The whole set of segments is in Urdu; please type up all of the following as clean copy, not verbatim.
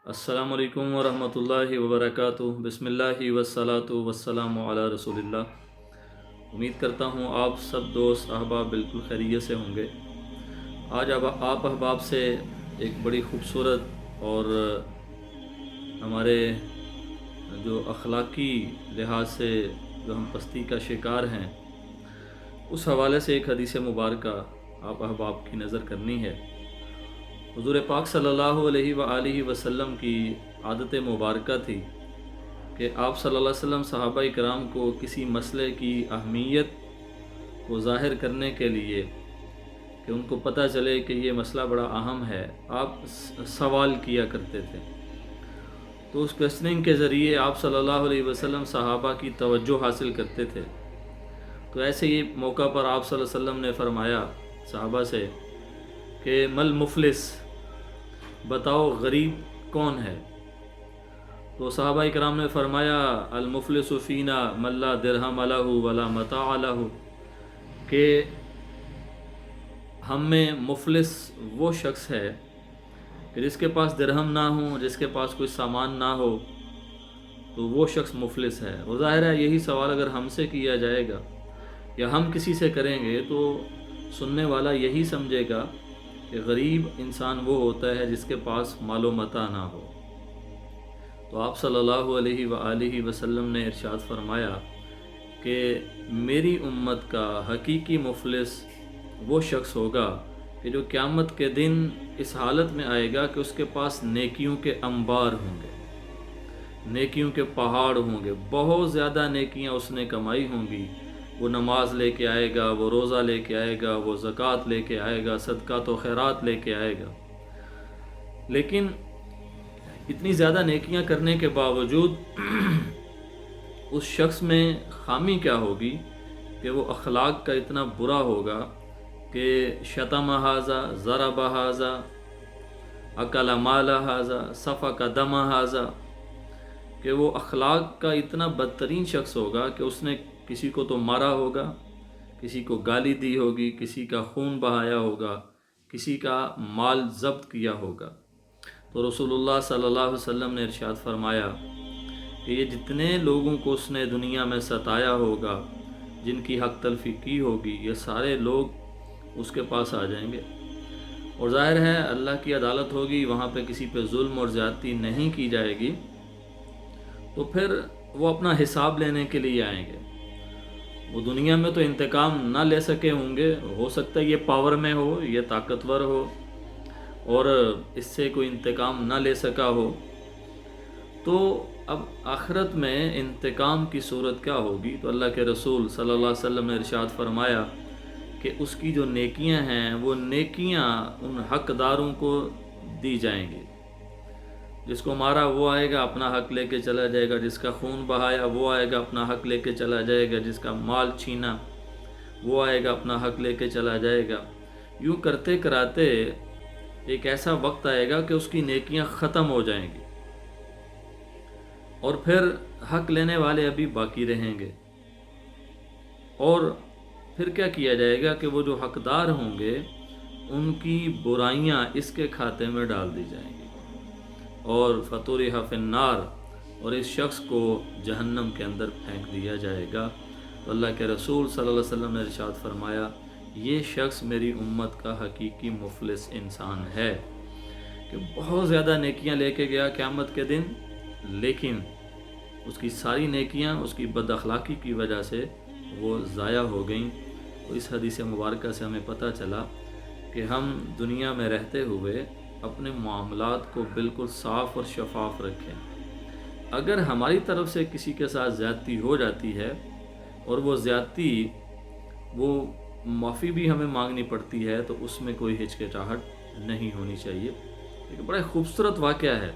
السلام علیکم ورحمۃ اللہ وبرکاتہ۔ بسم اللہ والصلاۃ والسلام علی رسول اللہ۔ امید کرتا ہوں آپ سب دوست احباب بالکل خیریت سے ہوں گے۔ آج آپ احباب سے ایک بڑی خوبصورت اور ہمارے جو اخلاقی لحاظ سے جو ہم پستی کا شکار ہیں اس حوالے سے ایک حدیث مبارکہ آپ احباب کی نظر کرنی ہے۔ حضور پاک صلی اللہ علیہ وآلہ وسلم کی عادت مبارکہ تھی کہ آپ صلی اللہ علیہ وسلم صحابہ کرام کو کسی مسئلے کی اہمیت کو ظاہر کرنے کے لیے کہ ان کو پتہ چلے کہ یہ مسئلہ بڑا اہم ہے، آپ سوال کیا کرتے تھے۔ تو اس کویسچننگ کے ذریعے آپ صلی اللہ علیہ وسلم صحابہ کی توجہ حاصل کرتے تھے۔ تو ایسے ہی موقع پر آپ صلی اللہ علیہ وسلم نے فرمایا صحابہ سے کہ مل مفلس، بتاؤ غریب کون ہے؟ تو صحابہ کرام نے فرمایا المفلس فینا من لا درہم لہ ولا متاع لہ، کہ ہم میں مفلس وہ شخص ہے کہ جس کے پاس درہم نہ ہو، جس کے پاس کوئی سامان نہ ہو، تو وہ شخص مفلس ہے۔ اور ظاہر ہے یہی سوال اگر ہم سے کیا جائے گا یا ہم کسی سے کریں گے تو سننے والا یہی سمجھے گا کہ غریب انسان وہ ہوتا ہے جس کے پاس مال و متاع نہ ہو۔ تو آپ صلی اللہ علیہ وآلہ وسلم نے ارشاد فرمایا کہ میری امت کا حقیقی مفلس وہ شخص ہوگا کہ جو قیامت کے دن اس حالت میں آئے گا کہ اس کے پاس نیکیوں کے انبار ہوں گے، نیکیوں کے پہاڑ ہوں گے، بہت زیادہ نیکیاں اس نے کمائی ہوں گی۔ وہ نماز لے کے آئے گا، وہ روزہ لے کے آئے گا، وہ زکوٰۃ لے کے آئے گا، صدقات و خیرات لے کے آئے گا، لیکن اتنی زیادہ نیکیاں کرنے کے باوجود اس شخص میں خامی کیا ہوگی کہ وہ اخلاق کا اتنا برا ہوگا کہ شتم ھذا، ضرب ھذا، اکل مال ھذا، سفک دم ھذا، کہ وہ اخلاق کا اتنا بدترین شخص ہوگا کہ اس نے کسی کو تو مارا ہوگا، کسی کو گالی دی ہوگی، کسی کا خون بہایا ہوگا، کسی کا مال ضبط کیا ہوگا۔ تو رسول اللہ صلی اللہ علیہ وسلم نے ارشاد فرمایا کہ یہ جتنے لوگوں کو اس نے دنیا میں ستایا ہوگا، جن کی حق تلفی کی ہوگی، یہ سارے لوگ اس کے پاس آ جائیں گے۔ اور ظاہر ہے اللہ کی عدالت ہوگی، وہاں پہ کسی پہ ظلم اور زیادتی نہیں کی جائے گی، تو پھر وہ اپنا حساب لینے کے لیے آئیں گے۔ وہ دنیا میں تو انتقام نہ لے سکے ہوں گے، ہو سکتا ہے یہ پاور میں ہو، یہ طاقتور ہو اور اس سے کوئی انتقام نہ لے سکا ہو، تو اب آخرت میں انتقام کی صورت کیا ہوگی؟ تو اللہ کے رسول صلی اللہ علیہ وسلم نے ارشاد فرمایا کہ اس کی جو نیکیاں ہیں وہ نیکیاں ان حقداروں کو دی جائیں گی۔ جس کو مارا وہ آئے گا اپنا حق لے کے چلا جائے گا، جس کا خون بہایا وہ آئے گا اپنا حق لے کے چلا جائے گا، جس کا مال چھینا وہ آئے گا اپنا حق لے کے چلا جائے گا۔ یوں کرتے کراتے ایک ایسا وقت آئے گا کہ اس کی نیکیاں ختم ہو جائیں گی اور پھر حق لینے والے ابھی باقی رہیں گے، اور پھر کیا کیا جائے گا کہ وہ جو حقدار ہوں گے ان کی برائیاں اس کے کھاتے میں ڈال دی جائیں گی اور فطرح فی النار، اور اس شخص کو جہنم کے اندر پھینک دیا جائے گا۔ تو اللہ کے رسول صلی اللہ علیہ وسلم نے ارشاد فرمایا یہ شخص میری امت کا حقیقی مفلس انسان ہے کہ بہت زیادہ نیکیاں لے کے گیا قیامت کے دن، لیکن اس کی ساری نیکیاں اس کی بد اخلاقی کی وجہ سے وہ ضائع ہو گئیں۔ تو اس حدیث مبارکہ سے ہمیں پتہ چلا کہ ہم دنیا میں رہتے ہوئے اپنے معاملات کو بالکل صاف اور شفاف رکھیں۔ اگر ہماری طرف سے کسی کے ساتھ زیادتی ہو جاتی ہے اور وہ زیادتی وہ معافی بھی ہمیں مانگنی پڑتی ہے تو اس میں کوئی ہچکچاہٹ نہیں ہونی چاہیے۔ ایک بڑا خوبصورت واقعہ ہے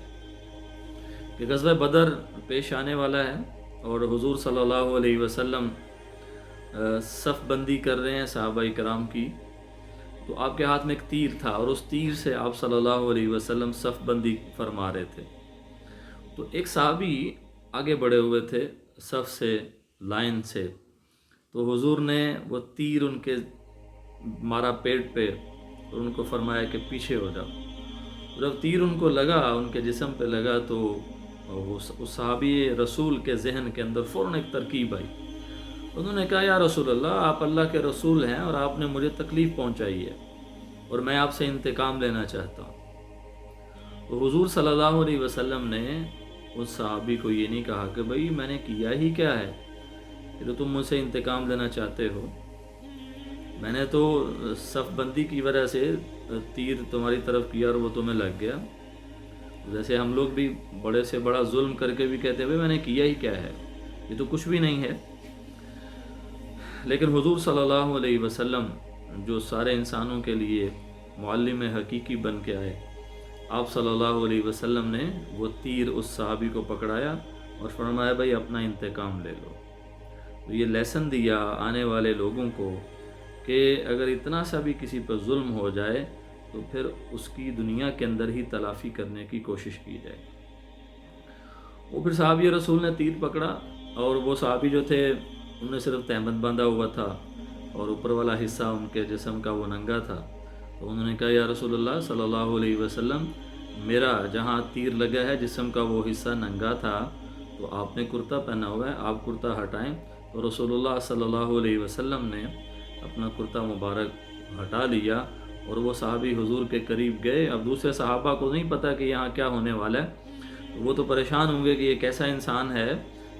کہ غزوہ بدر پیش آنے والا ہے اور حضور صلی اللہ علیہ وسلم صف بندی کر رہے ہیں صحابہ کرام کی، تو آپ کے ہاتھ میں ایک تیر تھا اور اس تیر سے آپ صلی اللہ علیہ وسلم صف بندی فرما رہے تھے۔ تو ایک صحابی آگے بڑھے ہوئے تھے صف سے، لائن سے، تو حضور نے وہ تیر ان کے مارا پیٹ پہ اور ان کو فرمایا کہ پیچھے ہو جاؤ۔ جب تیر ان کو لگا، ان کے جسم پہ لگا، تو وہ اس صحابی رسول کے ذہن کے اندر فوراً ایک ترکیب آئی۔ انہوں نے کہا یا رسول اللہ، آپ اللہ کے رسول ہیں اور آپ نے مجھے تکلیف پہنچائی ہے اور میں آپ سے انتقام لینا چاہتا ہوں۔ تو حضور صلی اللہ علیہ وسلم نے اس صحابی کو یہ نہیں کہا کہ بھئی میں نے کیا ہی کیا ہے کہ تو تم مجھ سے انتقام لینا چاہتے ہو، میں نے تو صف بندی کی وجہ سے تیر تمہاری طرف کیا اور وہ تمہیں لگ گیا۔ جیسے ہم لوگ بھی بڑے سے بڑا ظلم کر کے بھی کہتے ہیں بھئی میں نے کیا ہی کیا ہے، یہ تو کچھ بھی نہیں ہے۔ لیکن حضور صلی اللہ علیہ وسلم جو سارے انسانوں کے لیے معلم حقیقی بن کے آئے، آپ صلی اللہ علیہ وسلم نے وہ تیر اس صحابی کو پکڑایا اور فرمایا بھائی اپنا انتقام لے لو۔ تو یہ لیسن دیا آنے والے لوگوں کو کہ اگر اتنا سا بھی کسی پر ظلم ہو جائے تو پھر اس کی دنیا کے اندر ہی تلافی کرنے کی کوشش کی جائے۔ وہ پھر صحابی رسول نے تیر پکڑا، اور وہ صحابی جو تھے انہوں نے صرف تہمت باندھا ہوا تھا اور اوپر والا حصہ ان کے جسم کا وہ ننگا تھا۔ تو انہوں نے کہا یا رسول اللہ صلی اللہ علیہ وسلم، میرا جہاں تیر لگا ہے جسم کا وہ حصہ ننگا تھا، تو آپ نے کرتا پہنا ہوا ہے، آپ کرتا ہٹائیں۔ تو رسول اللہ صلی اللہ علیہ وسلم نے اپنا کرتا مبارک ہٹا لیا اور وہ صحابی حضور کے قریب گئے۔ اب دوسرے صحابہ کو نہیں پتہ کہ یہاں کیا ہونے والا ہے، وہ تو پریشان ہوں گے کہ یہ کیسا انسان ہے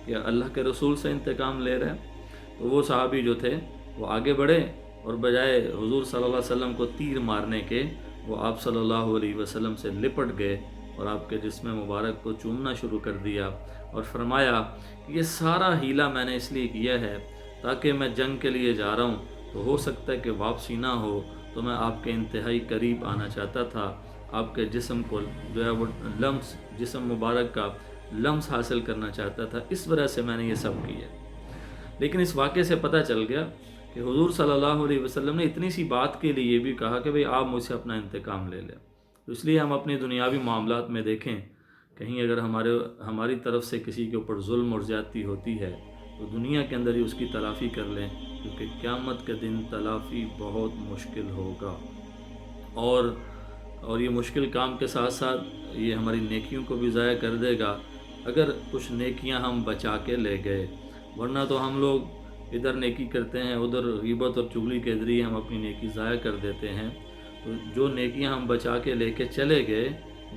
کہ اللہ کے رسول سے انتقام لے رہا ہے۔ تو وہ صحابی جو تھے وہ آگے بڑھے اور بجائے حضور صلی اللہ علیہ وسلم کو تیر مارنے کے وہ آپ صلی اللہ علیہ وسلم سے لپٹ گئے اور آپ کے جسم مبارک کو چومنا شروع کر دیا اور فرمایا کہ یہ سارا ہیلا میں نے اس لیے کیا ہے تاکہ میں جنگ کے لیے جا رہا ہوں تو ہو سکتا ہے کہ واپسی نہ ہو، تو میں آپ کے انتہائی قریب آنا چاہتا تھا، آپ کے جسم کو جو ہے وہ لمس، جسم مبارک کا لمس حاصل کرنا چاہتا تھا، اس وجہ سے میں نے یہ سب کیا۔ لیکن اس واقعے سے پتہ چل گیا کہ حضور صلی اللہ علیہ وسلم نے اتنی سی بات کے لیے یہ بھی کہا کہ بھئی آپ مجھ سے اپنا انتقام لے لیں۔ تو اس لیے ہم اپنی دنیاوی معاملات میں دیکھیں، کہیں اگر ہماری طرف سے کسی کے اوپر ظلم اور زیادتی ہوتی ہے تو دنیا کے اندر ہی اس کی تلافی کر لیں، کیونکہ قیامت کے دن تلافی بہت مشکل ہوگا، اور یہ مشکل کام کے ساتھ ساتھ یہ ہماری نیکیوں کو بھی ضائع کر دے گا اگر کچھ نیکیاں ہم بچا کے لے گئے، ورنہ تو ہم لوگ ادھر نیکی کرتے ہیں، ادھر غیبت اور چغلی کے ذریعے ہم اپنی نیکی ضائع کر دیتے ہیں۔ تو جو نیکیاں ہم بچا کے لے کے چلے گئے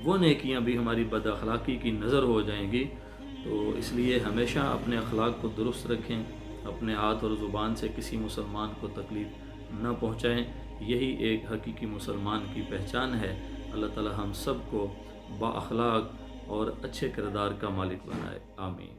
وہ نیکیاں بھی ہماری بد اخلاقی کی نظر ہو جائیں گی۔ تو اس لیے ہمیشہ اپنے اخلاق کو درست رکھیں، اپنے ہاتھ اور زبان سے کسی مسلمان کو تکلیف نہ پہنچائیں، یہی ایک حقیقی مسلمان کی پہچان ہے۔ اللہ تعالی ہم سب کو با اخلاق اور اچھے کردار کا مالک بنائے، آمین۔